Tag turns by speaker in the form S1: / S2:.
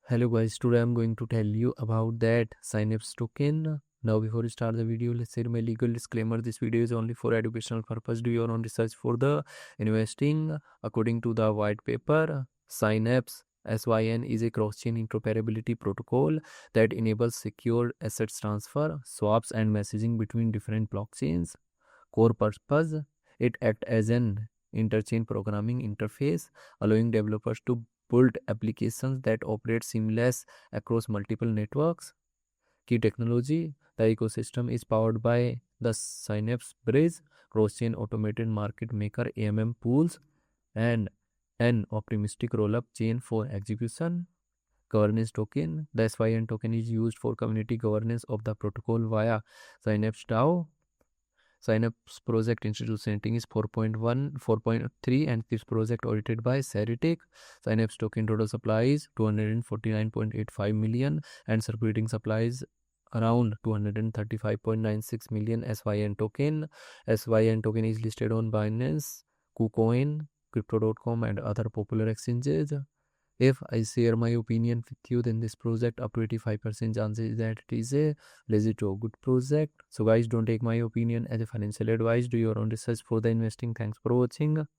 S1: Hello guys, today I'm going to tell you about that Synapse token. Now before we start the video, let's say my legal disclaimer. This video is only for educational purpose. Do your own research for the investing. According to the white paper, Synapse SYN is a cross-chain interoperability protocol that enables secure assets transfer, swaps and messaging between different blockchains. Core purpose, it acts as an interchain programming interface, allowing developers to build applications that operate seamless across multiple networks. Key technology, the ecosystem is powered by the Synapse Bridge, cross-chain automated market maker AMM pools, and an optimistic rollup chain for execution. Governance token, the SYN token is used for community governance of the protocol via Synapse DAO. Synapse project institution rating is 4.1, 4.3, and this project audited by Ceritic. Synapse token total supply is 249.85 million and circulating supplies around 235.96 million SYN token. SYN token is listed on Binance, KuCoin, Crypto.com and other popular exchanges. If I share my opinion with you, then this project up to 85% chances that it is a legit or good project. So guys, don't take my opinion as a financial advice. Do your own research for the investing. Thanks for watching.